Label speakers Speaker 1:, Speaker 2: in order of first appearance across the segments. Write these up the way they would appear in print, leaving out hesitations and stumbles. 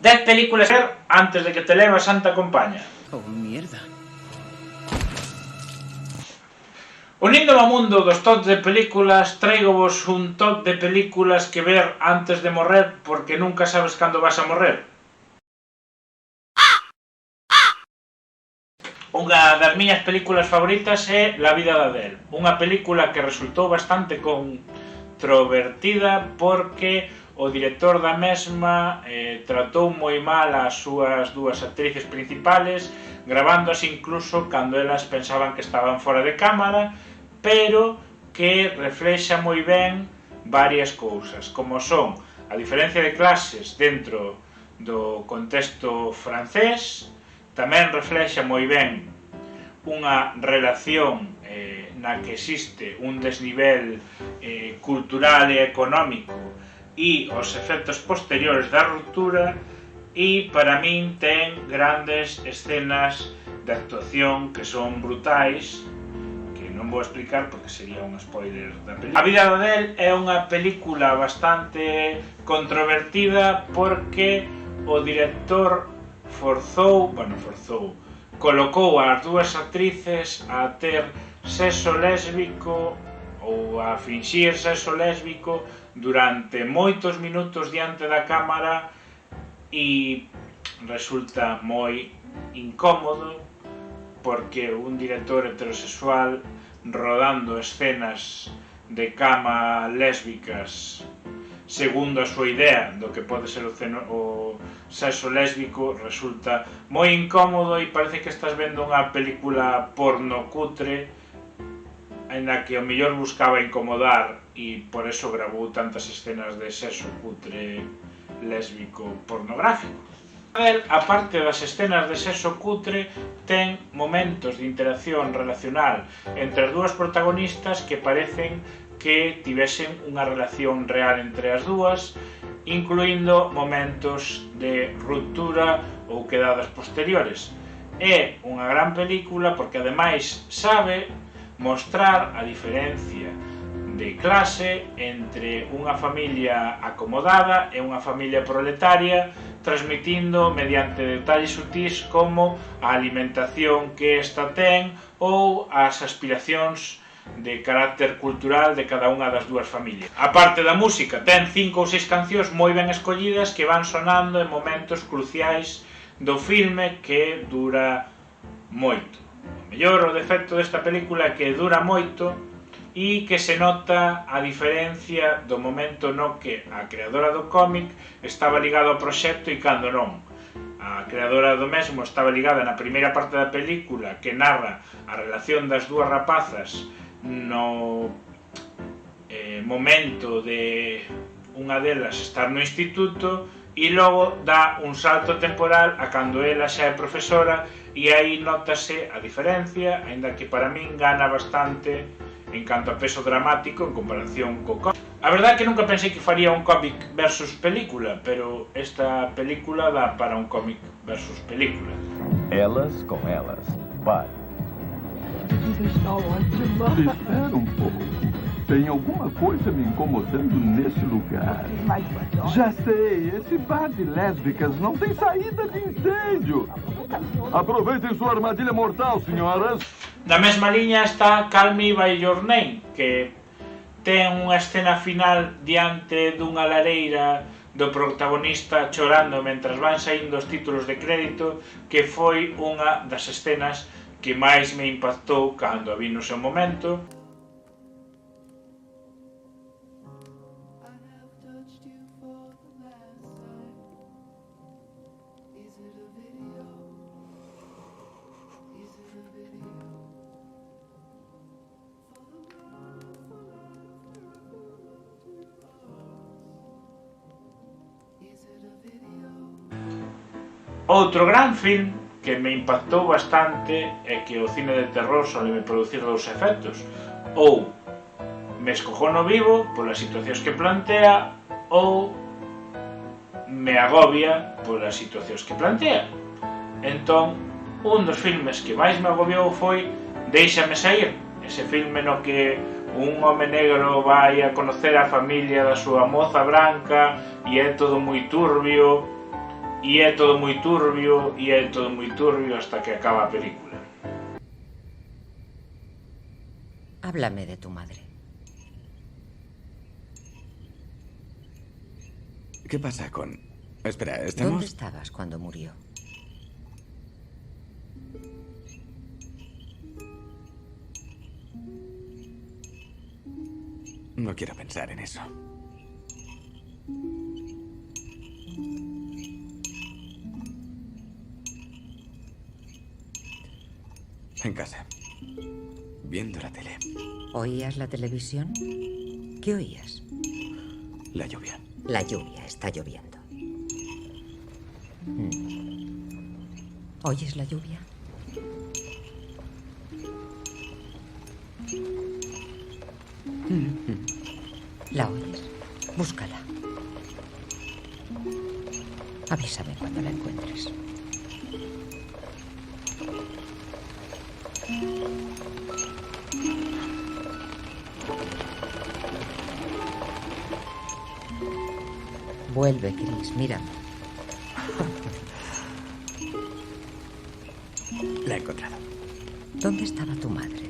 Speaker 1: 10 películas ver antes de que te leve a Santa Compaña.
Speaker 2: Oh, mierda.
Speaker 1: Unindo ao mundo dos tops de películas, traigovos un top de películas que ver antes de morrer porque nunca sabes cando vas a morrer. Unha das miñas películas favoritas é La vida de Adele, unha película que resultou bastante controvertida porque o director da mesma tratou moi mal as súas dúas actrices principales, grabándoas incluso cando elas pensaban que estaban fora de cámara, pero que reflexa moi ben varias cousas, como son a diferencia de clases dentro do contexto francés, tamén reflexa moi ben unha relación na que existe un desnivel cultural e económico e os efectos posteriores da ruptura, e para min ten grandes escenas de actuación que son brutais, que non vou explicar porque sería un spoiler da película. A vida de Adele é unha película bastante controvertida porque o director colocou as dúas actrices a ter sexo lésbico ou a finxir sexo lésbico durante moitos minutos diante da cámara e resulta moi incómodo porque un director heterosexual rodando escenas de cama lésbicas segundo a súa idea do que pode ser o sexo lésbico resulta moi incómodo e parece que estás vendo unha película porno cutre en la que o mellor buscaba incomodar e por eso grabou tantas escenas de sexo cutre lésbico pornográfico. A parte das escenas de sexo cutre, ten momentos de interacción relacional entre as dúas protagonistas que parecen que tivesen unha relación real entre as dúas, incluindo momentos de ruptura ou quedadas posteriores. É unha gran película porque ademais sabe mostrar a diferencia de clase entre unha familia acomodada e unha familia proletaria, transmitindo mediante detalles sutís como a alimentación que esta ten ou as aspiracións de carácter cultural de cada unha das dúas familias. A parte da música, ten 5 ou 6 cancións moi ben escollidas que van sonando en momentos cruciais do filme que dura moito. O mellor o defecto desta película é que dura moito e que se nota a diferencia do momento no que a creadora do cómic estaba ligada ao proxecto e cando non. A creadora do mesmo estaba ligada na primeira parte da película que narra a relación das dúas rapazas no momento de unha delas estar no instituto e logo dá un salto temporal a cando ela xa é profesora e aí notase a diferencia, aínda que para min gana bastante en canto a peso dramático en comparación co cómic. A verdade é que nunca pensei que faría un cómic versus película, pero esta película dá para un cómic versus película.
Speaker 3: Elas com elas, vai.
Speaker 4: Vocês estão ótimas.
Speaker 5: Espera um pouco. Tem alguma coisa me incomodando nesse lugar. Já sei, esse bar de lésbicas não tem saída de incêndio. Aproveitem sua armadilha mortal, senhoras.
Speaker 1: Na mesma liña está Call Me By Your Name, que ten unha escena final diante dunha lareira do protagonista chorando mentras van saindo os títulos de crédito, que foi unha das escenas que máis me impactou cando a vi no seu momento. Outro gran film que me impactou bastante é que o cine de terror soleme producir dous efectos: ou me escojono vivo polas situacións que plantea, ou me agobia polas situacións que plantea. Entón, un dos filmes que máis me agobiou foi Déixame saír, ese filme no que un home negro vai a conocer a familia da súa moza branca e é todo moi turbio, e é todo moi turbio hasta que acaba a película.
Speaker 2: Háblame de tu madre.
Speaker 6: ¿Qué pasa con...? Espera,
Speaker 2: ¿Dónde estabas cuando murió?
Speaker 6: No quiero pensar en eso. En casa. Viendo la tele.
Speaker 2: ¿Oías la televisión? ¿Qué oías?
Speaker 6: La lluvia.
Speaker 2: La lluvia, está lloviendo. ¿Oyes la lluvia? ¿La oyes? Búscala. Avísame cuando la encuentres. Vuelve, Chris, mírame.
Speaker 6: La he encontrado.
Speaker 2: ¿Dónde estaba tu madre?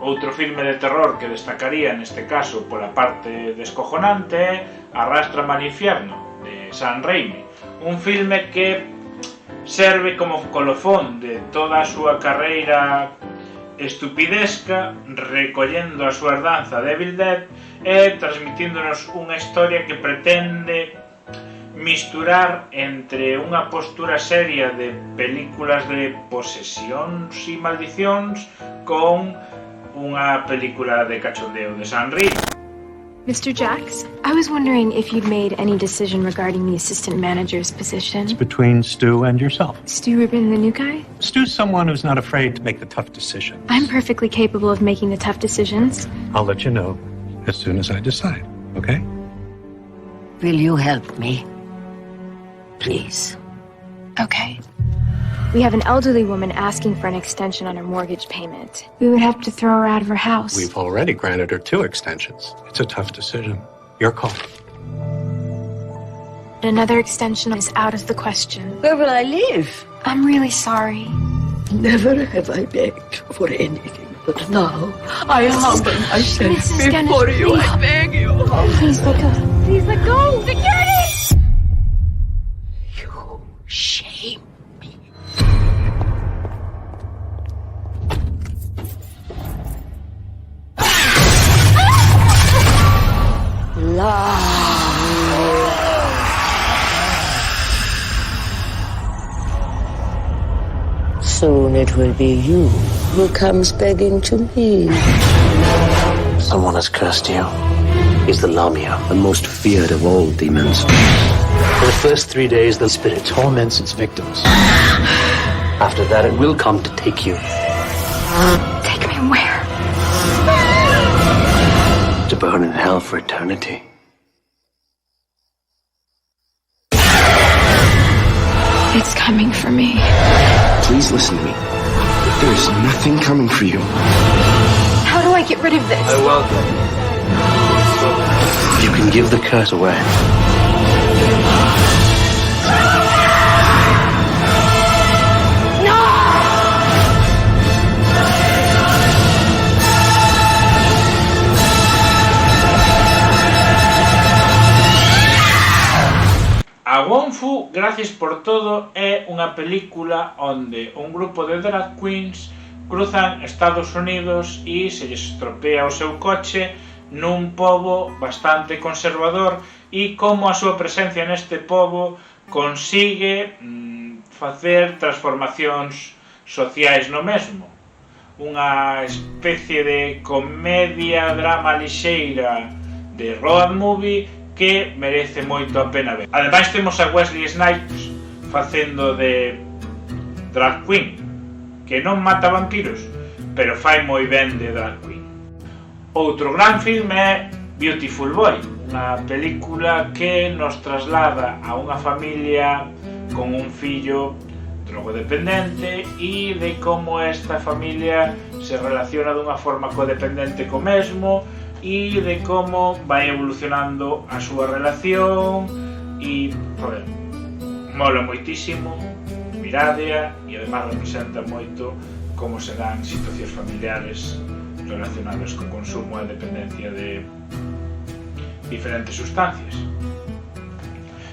Speaker 1: Outro filme de terror que destacaría neste caso pola parte descojonante é Arrástrame al infierno, de Sam Raimi. Un filme que serve como colofón de toda a súa carreira estupidesca, recollendo a súa herdanza de Evil Dead e transmitíndonos unha historia que pretende misturar entre unha postura seria de películas de posesións e maldicións con unha película de cachondeo de Sam Raimi.
Speaker 7: Mr. Jacks, I was wondering if you'd made any decision regarding the assistant manager's position.
Speaker 8: It's between Stu and yourself.
Speaker 7: Stu Rubin, the new guy?
Speaker 8: Stu's someone who's not afraid to make the tough decisions.
Speaker 7: I'm perfectly capable of making the tough decisions.
Speaker 8: I'll let you know as soon as I decide, okay?
Speaker 9: Will you help me? Please.
Speaker 7: Okay. We have an elderly woman asking for an extension on her mortgage payment. We would have to throw her out of her house.
Speaker 8: We've already granted her 2 extensions. It's a tough decision. Your call.
Speaker 7: Another extension is out of the question.
Speaker 9: Where will I live?
Speaker 7: I'm really sorry.
Speaker 9: Never have I begged for anything, but now I humble myself
Speaker 7: Mrs. Guinness,
Speaker 9: before you.
Speaker 7: please.
Speaker 9: I beg you.
Speaker 7: Please let go. Please let go. Security!
Speaker 9: You shame me. Soon it will be you who comes begging to me.
Speaker 10: Someone has cursed you. He's the Lamia, the most feared of all demons. For the first 3 days, the spirit torments its victims. After that, it will come to take you.
Speaker 7: Take me where?
Speaker 10: To burn in hell for eternity.
Speaker 7: It's coming for me.
Speaker 10: Please listen to me. There's nothing coming for you.
Speaker 7: How do I get rid of this?
Speaker 10: I welcome you. You can give the curse away.
Speaker 1: A Wong Fu, Gracias por Todo, é unha película onde un grupo de drag queens cruzan Estados Unidos e se lles estropea o seu coche nun pobo bastante conservador e como a súa presencia neste pobo consigue facer transformacións sociais no mesmo. Unha especie de comedia, drama lixeira de road movie que merece moito a pena ver. Ademais temos a Wesley Snipes facendo de drag queen, que non mata vampiros, pero fai moi ben de drag queen. Outro gran filme é Beautiful Boy, unha película que nos traslada a unha familia con un fillo drogodependente e de como esta familia se relaciona dunha forma codependente co mesmo e de como vai evolucionando a súa relación e, joder, mola moitísimo, miradea e además representa moito como se dan situacións familiares relacionadas co consumo e dependencia de diferentes sustancias.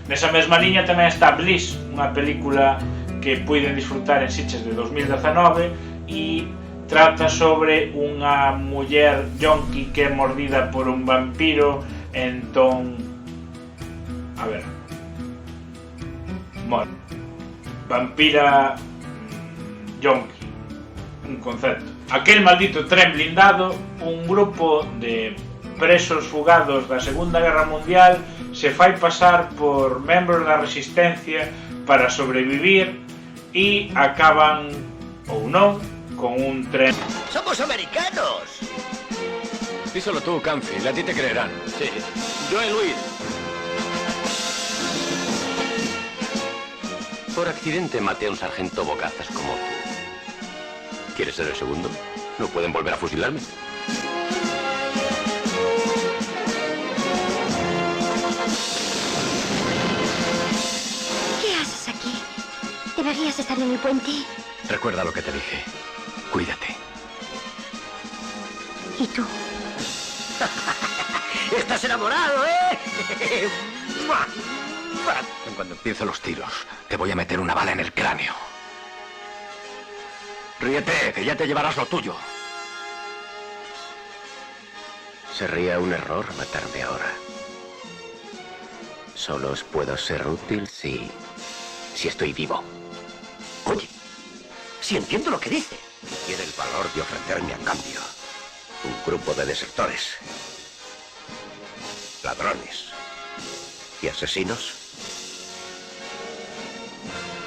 Speaker 1: Nesa mesma liña tamén está Bliss, unha película que puiden disfrutar en Sitges de 2019 e trata sobre unha muller yonki que é mordida por un vampiro. Entón, a ver, vampira yonki, un concepto. Aquel maldito tren blindado, un grupo de presos fugados da Segunda Guerra Mundial se fai pasar por membros da Resistencia para sobrevivir e acaban, ou non, con un tren.
Speaker 11: ¡Somos americanos!
Speaker 12: Díselo tú, Canfield, a ti te creerán. Sí. Yo he Luis. Por accidente maté a un sargento bocazas como tú. ¿Quieres ser el segundo? No pueden volver a fusilarme.
Speaker 13: ¿Qué haces aquí? Deberías estar en el puente.
Speaker 12: Recuerda lo que te dije. Cuídate.
Speaker 13: ¿Y tú?
Speaker 11: ¡Estás enamorado, eh!
Speaker 12: Cuando empiecen los tiros, te voy a meter una bala en el cráneo. Ríete, que ya te llevarás lo tuyo. Sería un error matarme ahora. Solo os puedo ser útil si estoy vivo.
Speaker 11: Oye, si entiendo lo que dice.
Speaker 12: Tiene el valor de ofrecerme a cambio. Un grupo de desertores, ladrones y asesinos.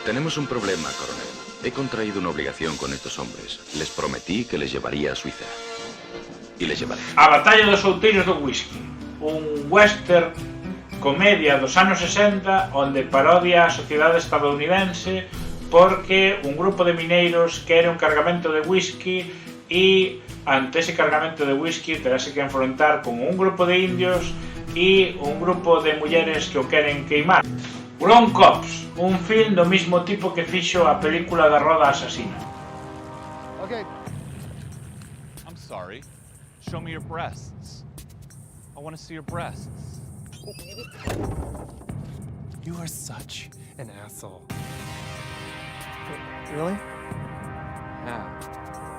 Speaker 14: Tenemos un problema, coronel. He contraído una obligación con estos hombres. Les prometí que les llevaría a Suiza. Y les llevaré.
Speaker 1: A Batalla dos Outeiros do Whisky, un western comedia dos anos 60 onde parodia a sociedade estadounidense porque un grupo de mineiros quere un cargamento de whisky e ante ese cargamento de whisky terase que enfrontar con un grupo de indios e un grupo de mulleres que o queren queimar. Grown Cops, un film do mismo tipo que fixo a película da Roda Asasina.
Speaker 15: Okay. I'm sorry. Show me your breasts. I want to see your breasts. You are such an asshole. Really? Yeah.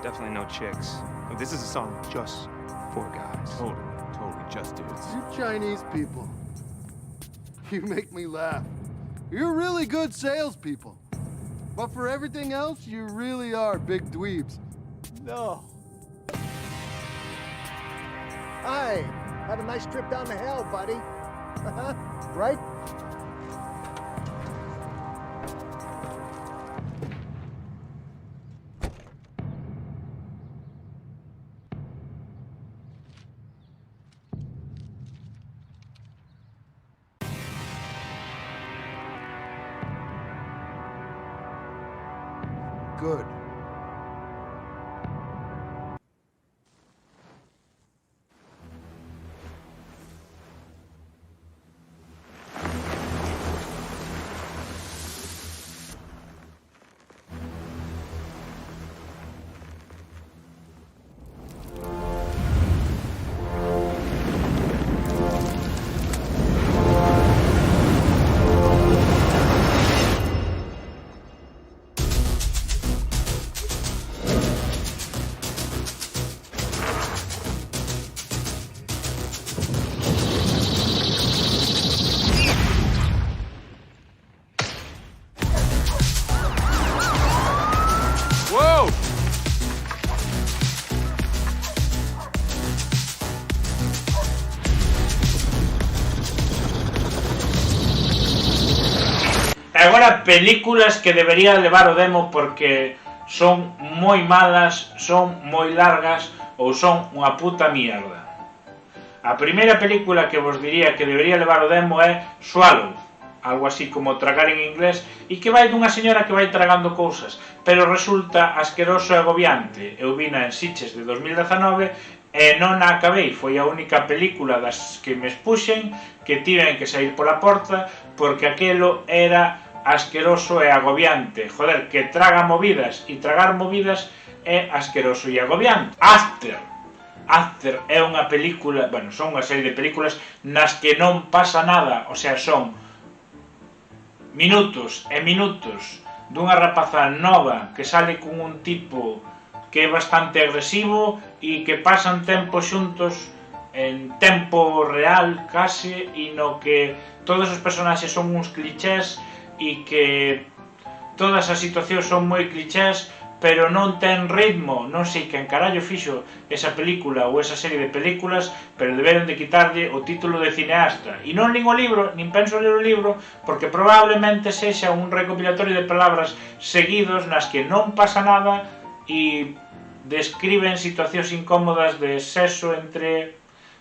Speaker 15: Definitely no chicks. This is a song just for guys. Totally just dudes.
Speaker 16: You Chinese people. You make me laugh. You're really good salespeople. But for everything else, you really are big dweebs.
Speaker 11: No. Hi. Have a nice trip down to hell, buddy. Right?
Speaker 16: Good.
Speaker 1: Agora, películas que debería levar o demo porque son moi malas, son moi largas ou son unha puta mierda. A primeira película que vos diría que debería levar o demo é Swallow, algo así como tragar en inglés, e que vai dunha señora que vai tragando cousas, pero resulta asqueroso e agobiante. Eu vina en Sitges de 2019 e non a acabei. Foi a única película das que me expuxen que tiven que sair pola porta porque aquelo era asqueroso e agobiante. Joder, que traga movidas e tragar movidas é asqueroso e agobiante. After é unha película, bueno, son unha serie de películas nas que non pasa nada, o sea, son minutos e minutos dunha rapaza nova que sale con un tipo que é bastante agresivo e que pasan tempo xuntos en tempo real case, e no que todos os personaxes son uns clichés e que todas as situacións son moi clichés, pero non ten ritmo. Non sei quen carallo fixo esa película ou esa serie de películas, pero deberon de quitarlle o título de cineasta. E non lin o libro, nin penso ler o libro, porque probablemente sexa un recopilatorio de palabras seguidos nas que non pasa nada e describen situacións incómodas de sexo entre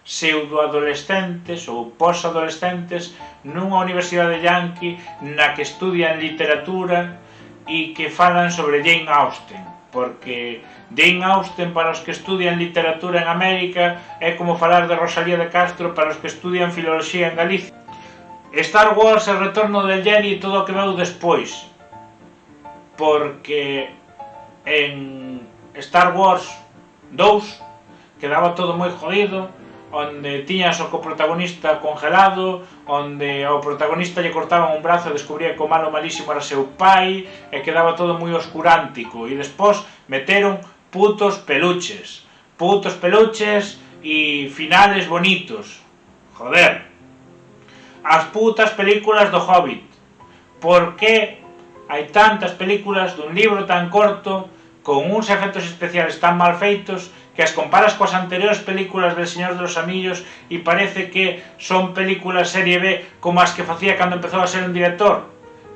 Speaker 1: pseudoadolescentes ou posadolescentes nunha universidade yanqui na que estudian literatura e que falan sobre Jane Austen, porque Jane Austen para os que estudian literatura en América é como falar de Rosalía de Castro para os que estudian filoloxía en Galicia. Star Wars, El retorno del Jedi e todo o que veu despois, porque en Star Wars 2 quedaba todo moi jodido, onde tiñas o coprotagonista congelado, onde ao protagonista lle cortaban un brazo e descubría que o malo malísimo era seu pai, e quedaba todo moi oscurántico, e despois meteron putos peluches e finales bonitos. Joder, as putas películas do Hobbit. Por que hai tantas películas dun libro tan corto con uns efectos especiales tan mal feitos que as comparas coas anteriores películas del Señor de los Anillos e parece que son películas serie B como as que facía cando empezou a ser un director?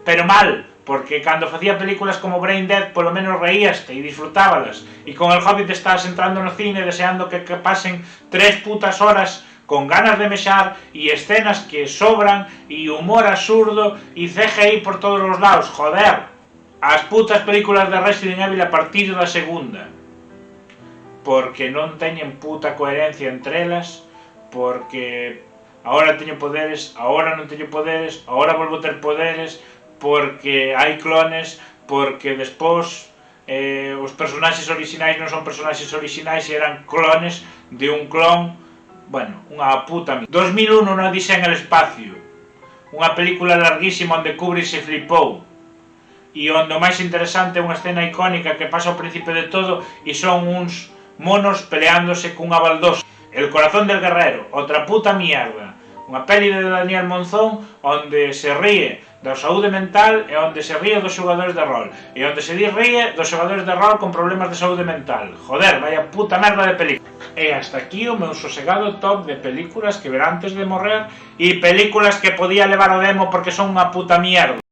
Speaker 1: Pero mal, porque cando facía películas como Brain Dead polo menos reíaste e disfrutábalas, e con El Hobbit estás entrando no cine deseando que pasen 3 putas horas con ganas de mexar e escenas que sobran e humor absurdo e CGI por todos os lados. Joder, as putas películas de Resident Evil a partir da segunda, porque non teñen puta coherencia entre elas, porque agora teño poderes, agora non teño poderes, agora volvo a ter poderes, porque hai clones, porque despois os personaxes orixinais non son personaxes orixinais e eran clones de un clon. Bueno, unha puta. 2001 non Odisea en el espacio, unha película larguísima onde Kubrick se flipou e onde o máis interesante é unha escena icónica que pasa ao principio de todo e son uns monos peleándose cunha baldosa. El corazón del guerrero, outra puta mierda. Unha peli de Daniel Monzón onde se ríe da saúde mental e onde se ríe dos xogadores de rol. E onde se ríe dos xogadores de rol con problemas de saúde mental. Joder, vaya puta merda de película. E hasta aquí o meu sosegado top de películas que ver antes de morrer e películas que podía levar o demo porque son unha puta mierda.